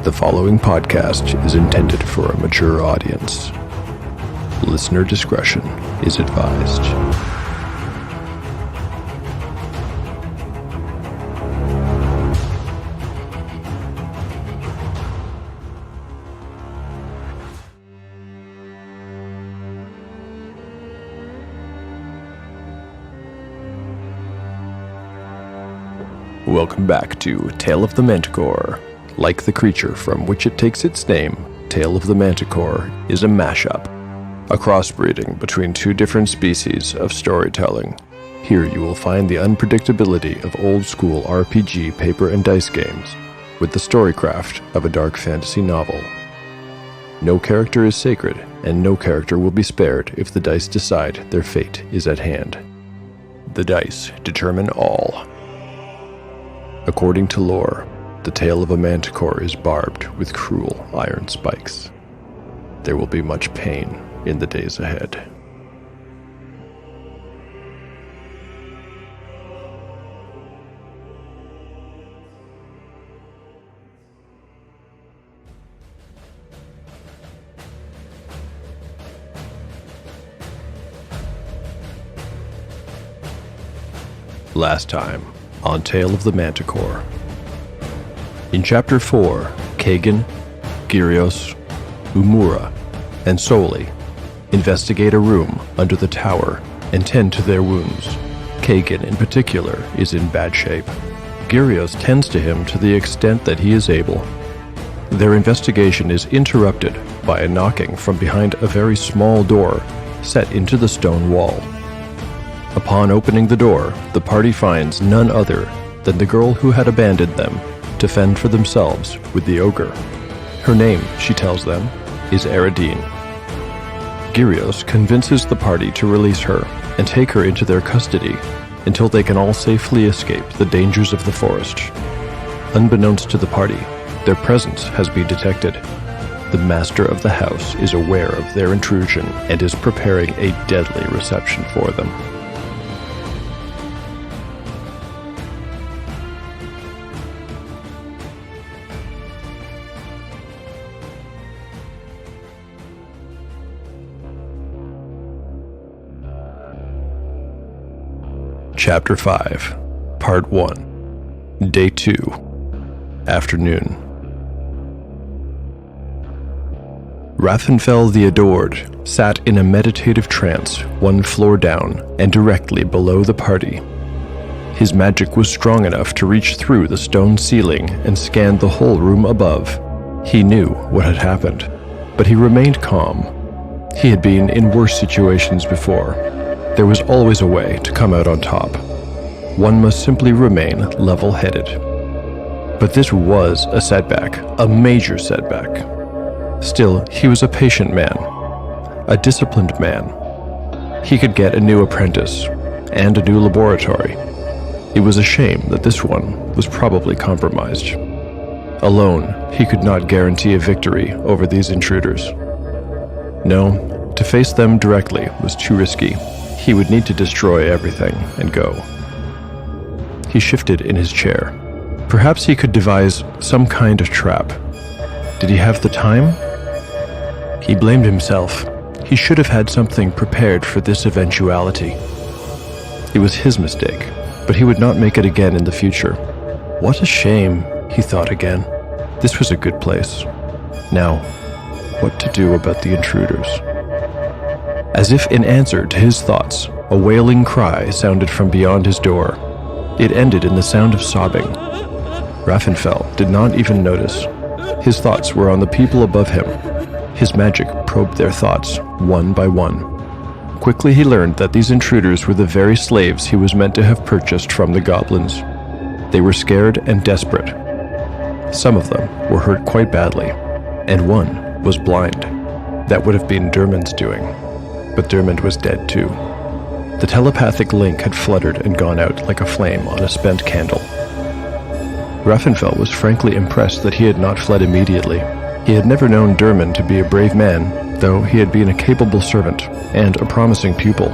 The following podcast is intended for a mature audience. Listener discretion is advised. Welcome back to Tale of the Manticore. Like the creature from which it takes its name, Tale of the Manticore is a mashup, a crossbreeding between two different species of storytelling. Here you will find the unpredictability of old-school RPG paper and dice games, with the storycraft of a dark fantasy novel. No character is sacred, and no character will be spared if the dice decide their fate is at hand. The dice determine all. According to lore, the tail of a manticore is barbed with cruel iron spikes. There will be much pain in the days ahead. Last time on Tale of the Manticore. In Chapter 4, Kagan, Gyrios, Umura, and Soli investigate a room under the tower and tend to their wounds. Kagan, in particular, is in bad shape. Gyrios tends to him to the extent that he is able. Their investigation is interrupted by a knocking from behind a very small door set into the stone wall. Upon opening the door, the party finds none other than the girl who had abandoned them to fend for themselves with the ogre. Her name, she tells them, is Eridine. Gyrios convinces the party to release her and take her into their custody until they can all safely escape the dangers of the forest. Unbeknownst to the party, their presence has been detected. The master of the house is aware of their intrusion and is preparing a deadly reception for them. Chapter 5, Part 1, Day 2, Afternoon. Raffen the Adored sat in a meditative trance 1 floor down and directly below the party. His magic was strong enough to reach through the stone ceiling and scan the whole room above. He knew what had happened, but he remained calm. He had been in worse situations before. There was always a way to come out on top. One must simply remain level-headed. But this was a setback, a major setback. Still, he was a patient man, a disciplined man. He could get a new apprentice and a new laboratory. It was a shame that this one was probably compromised. Alone, he could not guarantee a victory over these intruders. No, to face them directly was too risky. He would need to destroy everything and go. He shifted in his chair. Perhaps he could devise some kind of trap. Did he have the time? He blamed himself. He should have had something prepared for this eventuality. It was his mistake, but he would not make it again in the future. What a shame, he thought again. This was a good place. Now, what to do about the intruders? As if in answer to his thoughts, a wailing cry sounded from beyond his door. It ended in the sound of sobbing. Raffen did not even notice. His thoughts were on the people above him. His magic probed their thoughts, one by one. Quickly he learned that these intruders were the very slaves he was meant to have purchased from the goblins. They were scared and desperate. Some of them were hurt quite badly, and one was blind. That would have been Dermond's doing. But Dermond was dead too. The telepathic link had fluttered and gone out like a flame on a spent candle. Raffen was frankly impressed that he had not fled immediately. He had never known Dermond to be a brave man, though he had been a capable servant and a promising pupil.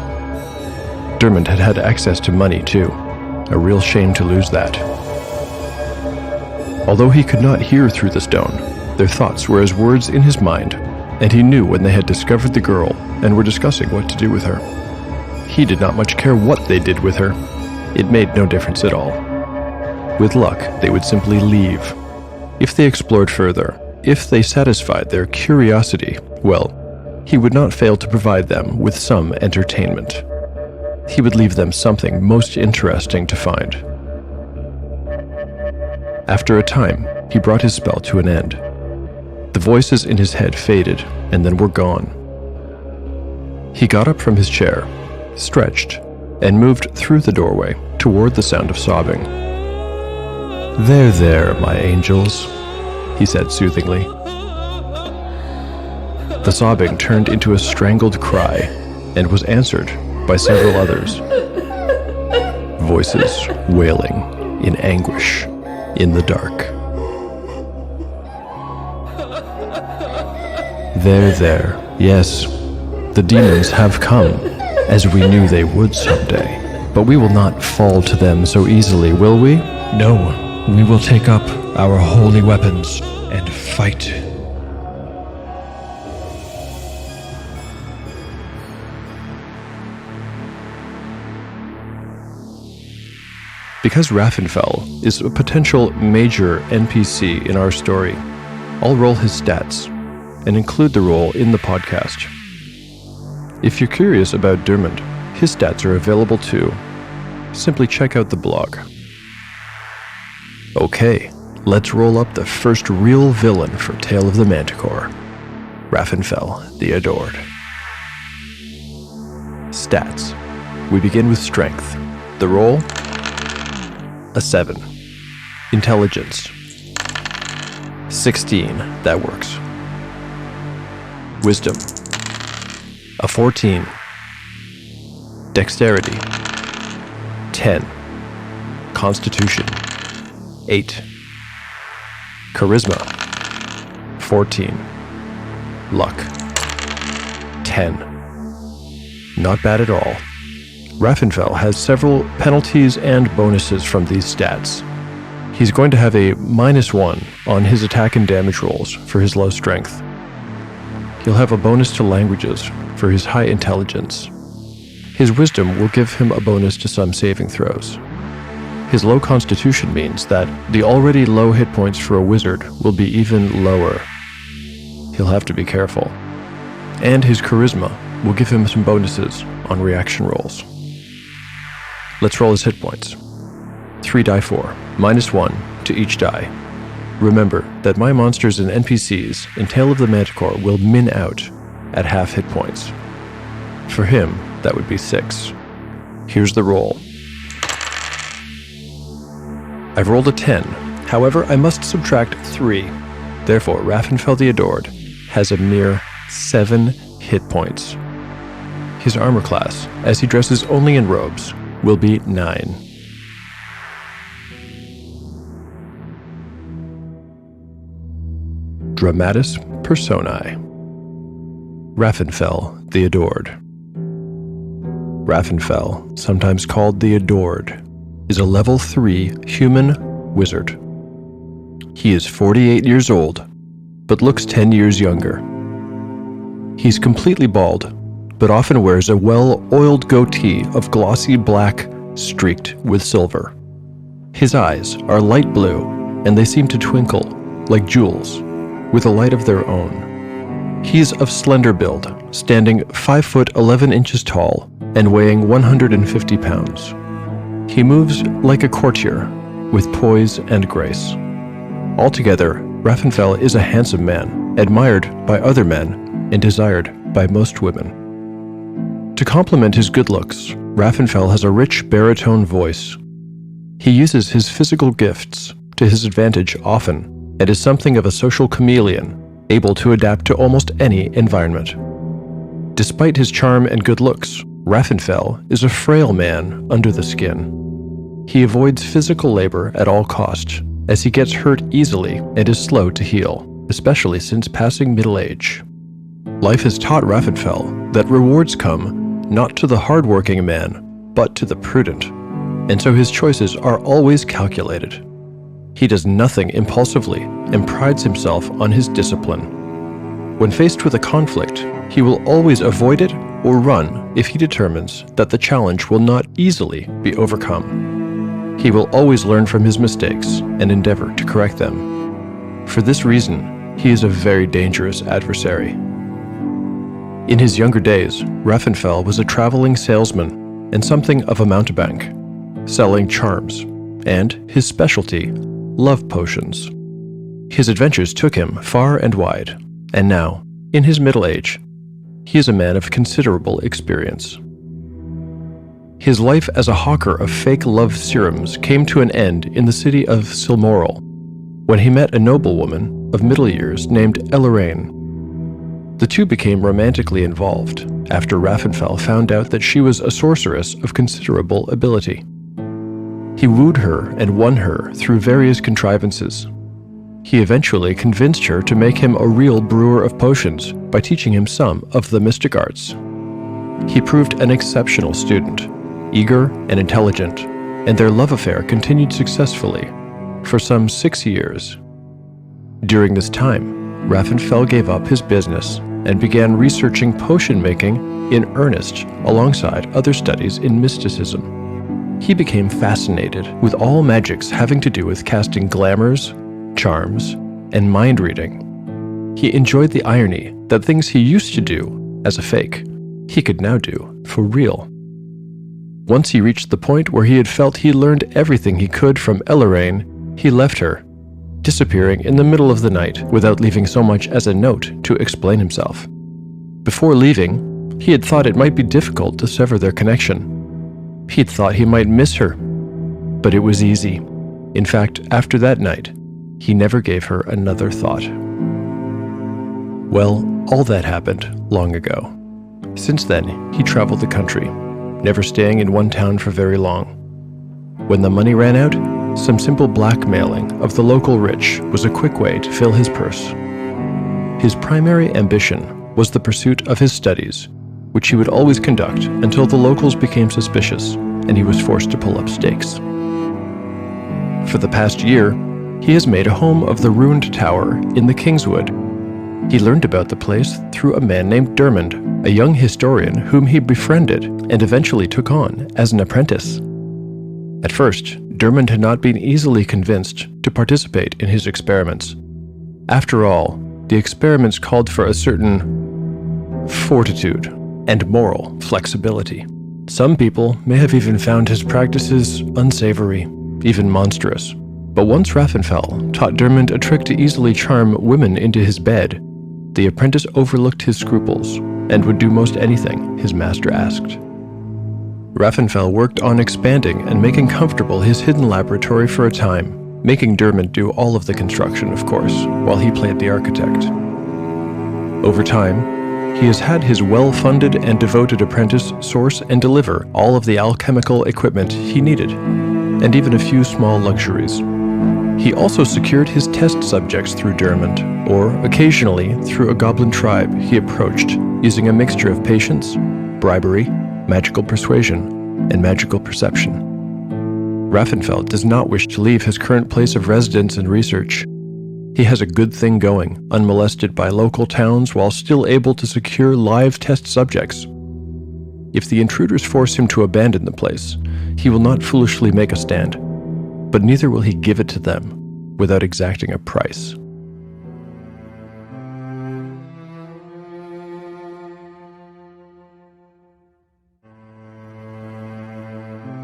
Dermond had had access to money too. A real shame to lose that. Although he could not hear through the stone, Their thoughts were as words in his mind, and he knew when they had discovered the girl and were discussing what to do with her. He did not much care what they did with her. It made no difference at all. With luck, they would simply leave. If they explored further, if they satisfied their curiosity, well, he would not fail to provide them with some entertainment. He would leave them something most interesting to find. After a time, he brought his spell to an end. The voices in his head faded and then were gone. He got up from his chair, stretched, and moved through the doorway toward the sound of sobbing. There, my angels," he said soothingly. The sobbing turned into a strangled cry and was answered by several others. Voices wailing in anguish in the dark. There, yes, the demons have come, as we knew they would someday. But we will not fall to them so easily, will we? No, we will take up our holy weapons and fight. Because Raffen is a potential major NPC in our story, I'll roll his stats and include the roll in the podcast. If you're curious about Dermot, his stats are available too. Simply check out the blog. Okay, let's roll up the first real villain for Tale of the Manticore, Raffen the Adored. Stats. We begin with strength. The roll? A 7. Intelligence. 16. That works. Wisdom. A 14. Dexterity. 10. Constitution. 8. Charisma. 14. Luck. 10. Not bad at all. Raffen has several penalties and bonuses from these stats. He's going to have a -1 on his attack and damage rolls for his low strength. He'll have a bonus to languages for his high intelligence. His wisdom will give him a bonus to some saving throws. His low constitution means that the already low hit points for a wizard will be even lower. He'll have to be careful. And his charisma will give him some bonuses on reaction rolls. Let's roll his hit points. 3 die 4, -1 to each die. Remember that my monsters and NPCs in Tale of the Manticore will min out at half hit points. For him, that would be 6. Here's the roll. I've rolled a 10. However, I must subtract 3. Therefore, Raffen the Adored has a mere 7 hit points. His armor class, as he dresses only in robes, will be 9. Dramatis Personae. Raffen the Adored. Raffen, sometimes called the Adored, is a level 3 human wizard. He is 48 years old, but looks 10 years younger. He's completely bald, but often wears a well-oiled goatee of glossy black streaked with silver. His eyes are light blue, and they seem to twinkle like jewels, with a light of their own. He's of slender build, standing 5 foot 11 inches tall and weighing 150 pounds. He moves like a courtier, with poise and grace. Altogether, Raffen is a handsome man, admired by other men and desired by most women. To complement his good looks, Raffen has a rich baritone voice. He uses his physical gifts to his advantage often, and is something of a social chameleon, able to adapt to almost any environment. Despite his charm and good looks, Raffen is a frail man under the skin. He avoids physical labor at all costs, as he gets hurt easily and is slow to heal, especially since passing middle age. Life has taught Raffen that rewards come not to the hard-working man, but to the prudent, and so his choices are always calculated. He does nothing impulsively and prides himself on his discipline. When faced with a conflict, he will always avoid it or run if he determines that the challenge will not easily be overcome. He will always learn from his mistakes and endeavor to correct them. For this reason, he is a very dangerous adversary. In his younger days, Raffen was a traveling salesman and something of a mountebank, selling charms, and his specialty, love potions. His adventures took him far and wide, and now, in his middle age, he is a man of considerable experience. His life as a hawker of fake love serums came to an end in the city of Silmoral, when he met a noblewoman of middle years named Elleraine. The two became romantically involved after Raffen found out that she was a sorceress of considerable ability. He wooed her and won her through various contrivances. He eventually convinced her to make him a real brewer of potions by teaching him some of the mystic arts. He proved an exceptional student, eager and intelligent, and their love affair continued successfully for some 6 years. During this time, Raffen gave up his business and began researching potion making in earnest alongside other studies in mysticism. He became fascinated with all magics having to do with casting glamours, charms, and mind reading. He enjoyed the irony that things he used to do as a fake, he could now do for real. Once he reached the point where he had felt he learned everything he could from Elleraine, he left her, disappearing in the middle of the night without leaving so much as a note to explain himself. Before leaving, he had thought it might be difficult to sever their connection. He'd thought he might miss her, but it was easy. In fact, after that night, he never gave her another thought. Well, all that happened long ago. Since then, he traveled the country, never staying in one town for very long. When the money ran out, some simple blackmailing of the local rich was a quick way to fill his purse. His primary ambition was the pursuit of his studies, which he would always conduct until the locals became suspicious and he was forced to pull up stakes. For the past year, he has made a home of the ruined tower in the Kingswood. He learned about the place through a man named Dermond, a young historian whom he befriended and eventually took on as an apprentice. At first, Dermond had not been easily convinced to participate in his experiments. After all, the experiments called for a certain fortitude and moral flexibility. Some people may have even found his practices unsavory, even monstrous. But once Raffen taught Dermond a trick to easily charm women into his bed, the apprentice overlooked his scruples and would do most anything his master asked. Raffen worked on expanding and making comfortable his hidden laboratory for a time, making Dermond do all of the construction, of course, while he played the architect. Over time, he has had his well-funded and devoted apprentice source and deliver all of the alchemical equipment he needed, and even a few small luxuries. He also secured his test subjects through Dermond, or occasionally through a goblin tribe he approached using a mixture of patience, bribery, magical persuasion, and magical perception. Raffen does not wish to leave his current place of residence and research. He has a good thing going, unmolested by local towns while still able to secure live test subjects. If the intruders force him to abandon the place, he will not foolishly make a stand, but neither will he give it to them without exacting a price.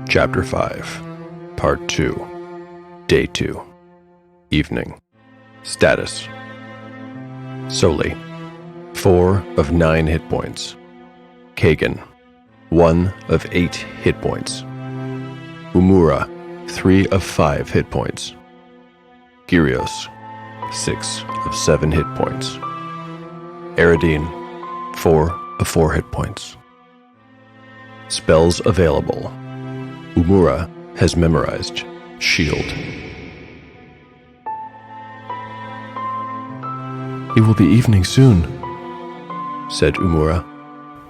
Chapter 5, Part 2, Day 2, Evening. Status: Soli, 4 of 9 hit points. Kagan, 1 of 8 hit points. Umura, 3 of 5 hit points. Gyrios, 6 of 7 hit points. Eridine, 4 of 4 hit points. Spells available. Umura has memorized Shield. "It will be evening soon," said Umura.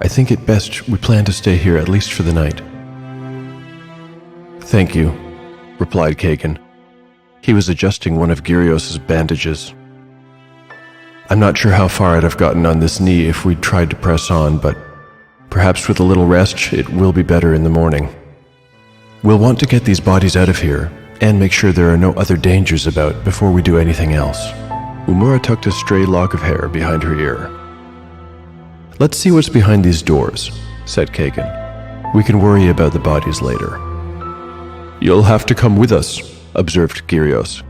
"I think it best we plan to stay here at least for the night." "Thank you," replied Kagan. He was adjusting one of Gyrios' bandages. I'm not sure how far I'd have gotten on this knee if we'd tried to press on, but perhaps with a little rest, it will be better in the morning. We'll want to get these bodies out of here and make sure there are no other dangers about before we do anything else. Umura tucked a stray lock of hair behind her ear. Let's see what's behind these doors, said Kagan. We can worry about the bodies later. You'll have to come with us, observed Gyrios.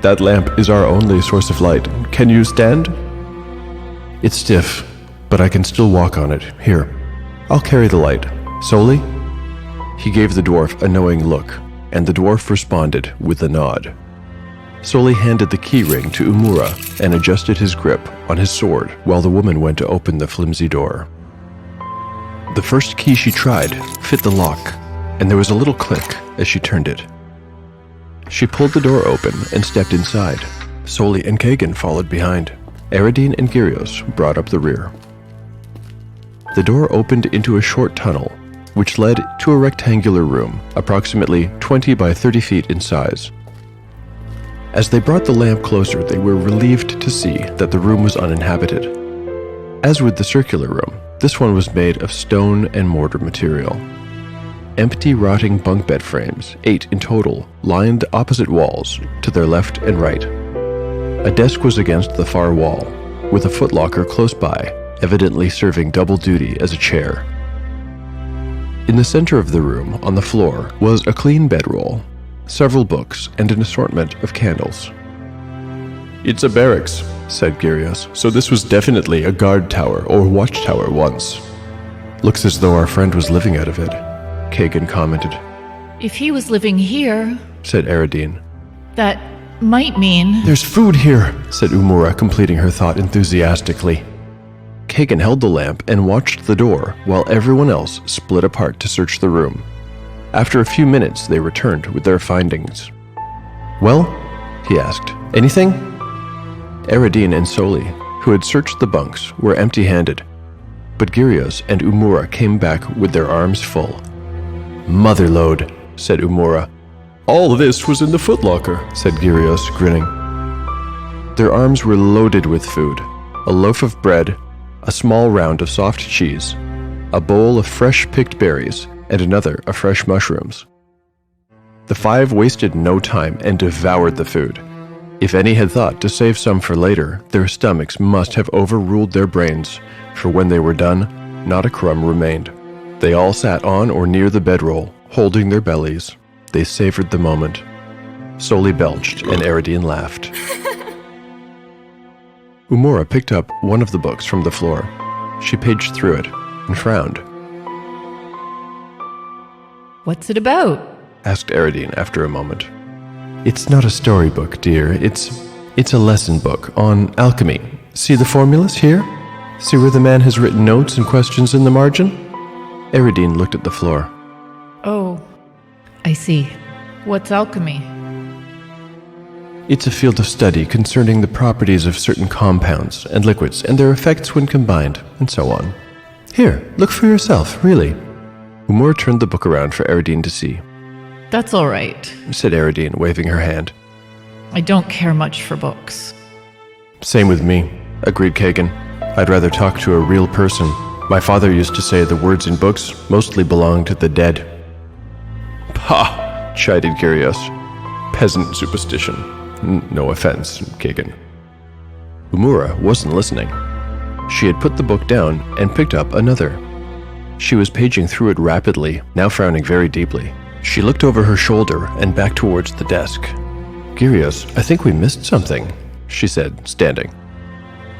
That lamp is our only source of light. Can you stand? It's stiff, but I can still walk on it. Here, I'll carry the light. Soli? He gave the dwarf a knowing look, and the dwarf responded with a nod. Soli handed the key ring to Umura and adjusted his grip on his sword while the woman went to open the flimsy door. The first key she tried fit the lock, and there was a little click as she turned it. She pulled the door open and stepped inside. Soli and Kagan followed behind. Eridine and Gyrios brought up the rear. The door opened into a short tunnel, which led to a rectangular room, approximately 20 by 30 feet in size. As they brought the lamp closer, they were relieved to see that the room was uninhabited. As with the circular room, this one was made of stone and mortar material. Empty, rotting bunk bed frames, 8 in total, lined opposite walls to their left and right. A desk was against the far wall, with a footlocker close by, evidently serving double duty as a chair. In the center of the room, on the floor, was a clean bedroll, several books, and an assortment of candles. It's a barracks, said Gyrios, so this was definitely a guard tower or watchtower once. Looks as though our friend was living out of it, Kagan commented. If he was living here, said Eridine. That might mean... There's food here, said Umura, completing her thought enthusiastically. Kagan held the lamp and watched the door while everyone else split apart to search the room. After a few minutes, they returned with their findings. Well, he asked, anything? Eridine and Soli, who had searched the bunks, were empty-handed, but Gyrios and Umura came back with their arms full. Motherlode, said Umura. All this was in the footlocker, said Gyrios, grinning. Their arms were loaded with food, a loaf of bread, a small round of soft cheese, a bowl of fresh-picked berries, and another of fresh mushrooms. The 5 wasted no time and devoured the food. If any had thought to save some for later, their stomachs must have overruled their brains, for when they were done, not a crumb remained. They all sat on or near the bedroll, holding their bellies. They savored the moment. Soli belched, and Eridine laughed. Umura picked up one of the books from the floor. She paged through it and frowned. What's it about? Asked Eridine after a moment. It's not a storybook, dear. It's a lesson book on alchemy. See the formulas here? See where the man has written notes and questions in the margin? Eridine looked at the floor. Oh, I see. What's alchemy? It's a field of study concerning the properties of certain compounds and liquids and their effects when combined, and so on. Here, look for yourself, really. Umura turned the book around for Eridine to see. That's all right, said Eridine, waving her hand. I don't care much for books. Same with me, agreed Kagan. I'd rather talk to a real person. My father used to say the words in books mostly belong to the dead. Pah! Chided Gyrios. Peasant superstition. No offense, Kagan. Umura wasn't listening. She had put the book down and picked up another. She was paging through it rapidly, now frowning very deeply. She looked over her shoulder and back towards the desk. Gyrios, I think we missed something, she said, standing.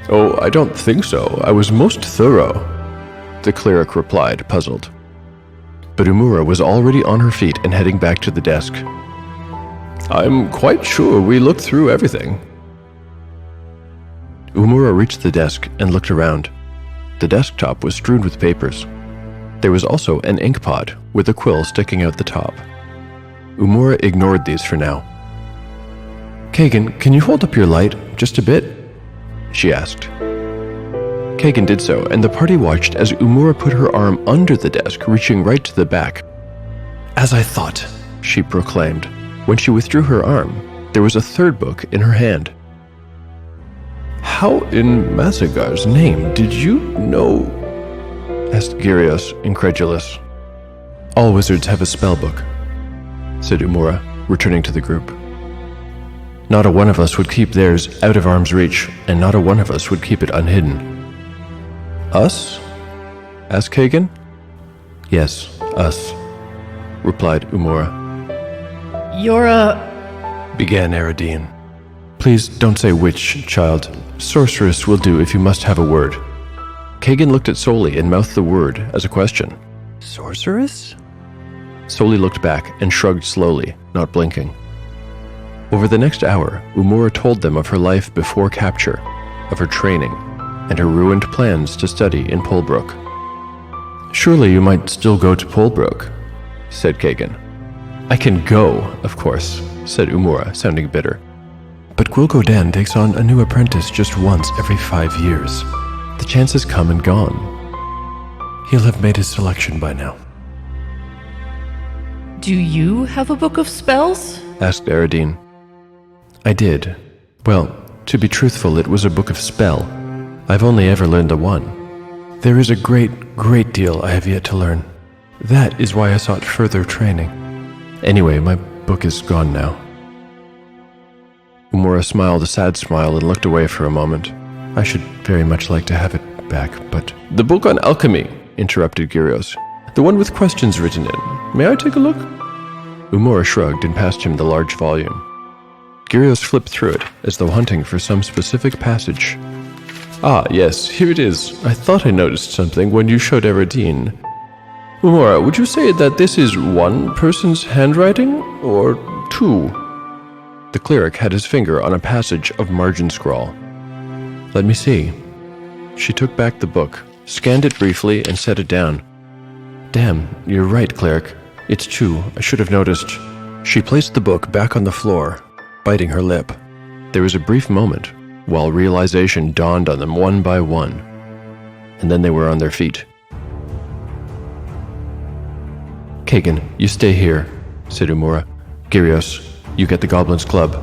Oh, I don't think so. I was most thorough, the cleric replied, puzzled. But Umura was already on her feet and heading back to the desk. I'm quite sure we looked through everything. Umura reached the desk and looked around. The desktop was strewn with papers. There was also an ink pot with a quill sticking out the top. Umura ignored these for now. Kagan, can you hold up your light just a bit? She asked. Kagan did so, and the party watched as Umura put her arm under the desk, reaching right to the back. As I thought, she proclaimed. When she withdrew her arm, there was a third book in her hand. "How in Masagar's name did you know?" asked Gyrios, incredulous. "All wizards have a spell book," said Umura, returning to the group. "Not a one of us would keep theirs out of arm's reach, and not a one of us would keep it unhidden." "Us?" asked Kagan. "Yes, us," replied Umura. You're a... Began Eridine. "Please don't say witch, child. Sorceress will do if you must have a word." Kagan looked at Soli and mouthed the word as a question. "Sorceress?" Soli looked back and shrugged slowly, not blinking. Over the next hour, Umura told them of her life before capture, of her training, and her ruined plans to study in Polbrook. "Surely you might still go to Polbrook," said Kagan. "I can go, of course," said Umura, sounding bitter. "But Gwilgodan takes on a new apprentice just once every 5 years. The chance has come and gone. He'll have made his selection by now." Do you have a book of spells? asked Eridine. "I did. Well, to be truthful, it was a book of spell. I've only ever learned the one. There is a great deal I have yet to learn. That is why I sought further training. Anyway, my book is gone now." Umura smiled a sad smile and looked away for a moment. "I should very much like to have it back, but—" "The book on alchemy," interrupted Gyrios. "The one with questions written in. May I take a look?" Umura shrugged and passed him the large volume. Gyrios flipped through it, as though hunting for some specific passage. "Ah, yes, here it is. I thought I noticed something when you showed Eridine. Umura, would you say that this is one person's handwriting, or two?" The cleric had his finger on a passage of margin scrawl. "Let me see." She took back the book, scanned it briefly, and set it down. "Damn, you're right, cleric. It's two. I should have noticed." She placed the book back on the floor, biting her lip. There was a brief moment, while realization dawned on them one by one, and then they were on their feet. "Kagan, you stay here," said Umura. "Gyrios, you get the Goblin's Club."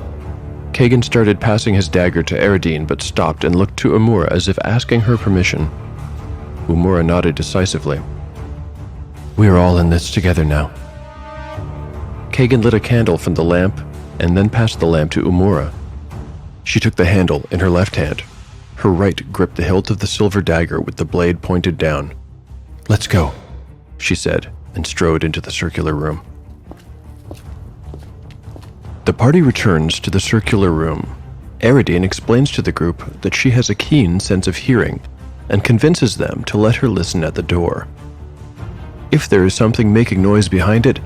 Kagan started passing his dagger to Eridine, but stopped and looked to Umura as if asking her permission. Umura nodded decisively. "We are all in this together now." Kagan lit a candle from the lamp and then passed the lamp to Umura. She took the handle in her left hand. Her right gripped the hilt of the silver dagger with the blade pointed down. "Let's go," she said, and strode into the circular room. The party returns to the circular room. Eridine explains to the group that she has a keen sense of hearing and convinces them to let her listen at the door. If there is something making noise behind it,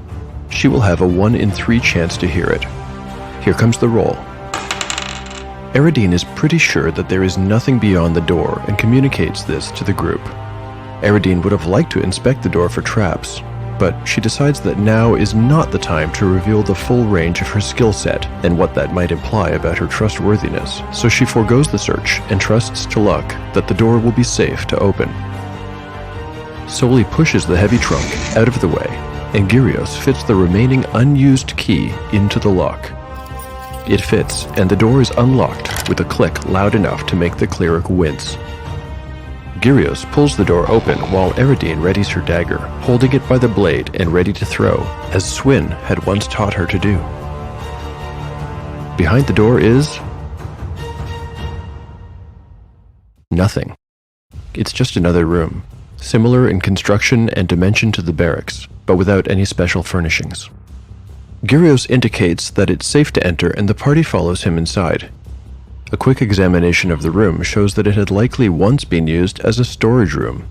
she will have a 1 in 3 chance to hear it. Here comes the roll. Eridine is pretty sure that there is nothing beyond the door and communicates this to the group. Eridine would have liked to inspect the door for traps, but she decides that now is not the time to reveal the full range of her skill set and what that might imply about her trustworthiness, so she forgoes the search and trusts to luck that the door will be safe to open. Soli pushes the heavy trunk out of the way, and Gyrios fits the remaining unused key into the lock. It fits, and the door is unlocked with a click loud enough to make the cleric wince. Gyrios pulls the door open while Eridine readies her dagger, holding it by the blade and ready to throw, as Swin had once taught her to do. Behind the door is... nothing. It's just another room, similar in construction and dimension to the barracks, but without any special furnishings. Gyrios indicates that it's safe to enter, and the party follows him inside. A quick examination of the room shows that it had likely once been used as a storage room.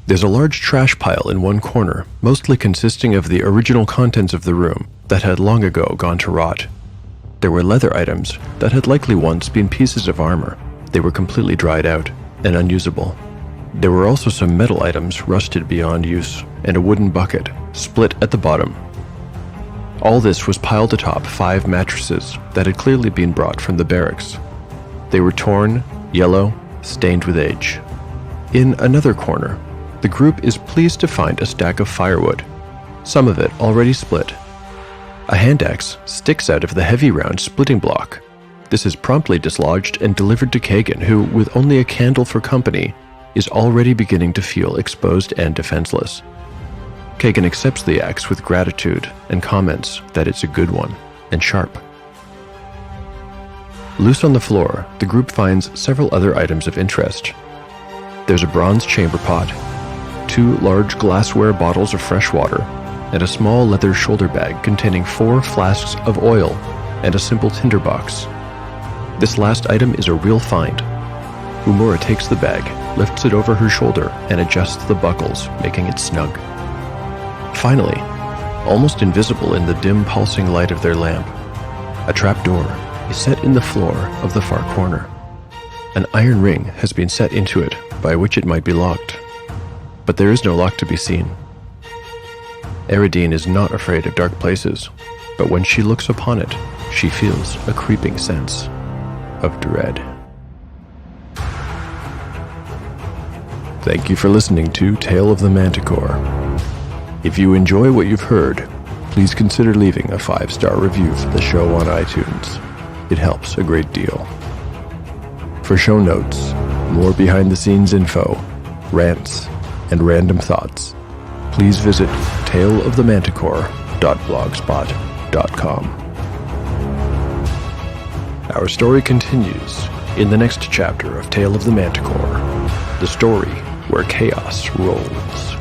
There's a large trash pile in one corner, mostly consisting of the original contents of the room that had long ago gone to rot. There were leather items that had likely once been pieces of armor. They were completely dried out and unusable. There were also some metal items rusted beyond use, and a wooden bucket, split at the bottom. All this was piled atop 5 mattresses that had clearly been brought from the barracks. They were torn, yellow, stained with age. In another corner, the group is pleased to find a stack of firewood, some of it already split. A hand axe sticks out of the heavy round splitting block. This is promptly dislodged and delivered to Kagan, who, with only a candle for company, is already beginning to feel exposed and defenseless. Kagan accepts the axe with gratitude and comments that it's a good one and sharp. Loose on the floor, the group finds several other items of interest. There's a bronze chamber pot, 2 large glassware bottles of fresh water, and a small leather shoulder bag containing 4 flasks of oil and a simple tinderbox. This last item is a real find. Umura takes the bag, lifts it over her shoulder, and adjusts the buckles, making it snug. Finally, almost invisible in the dim pulsing light of their lamp, a trapdoor is set in the floor of the far corner. An iron ring has been set into it by which it might be locked, but there is no lock to be seen. Eridine is not afraid of dark places, but when she looks upon it, she feels a creeping sense of dread. Thank you for listening to Tale of the Manticore. If you enjoy what you've heard, please consider leaving a 5-star review for the show on iTunes. It helps a great deal. For show notes, more behind-the-scenes info, rants, and random thoughts, please visit taleofthemanticore.blogspot.com. Our story continues in the next chapter of Tale of the Manticore, the story where chaos rolls.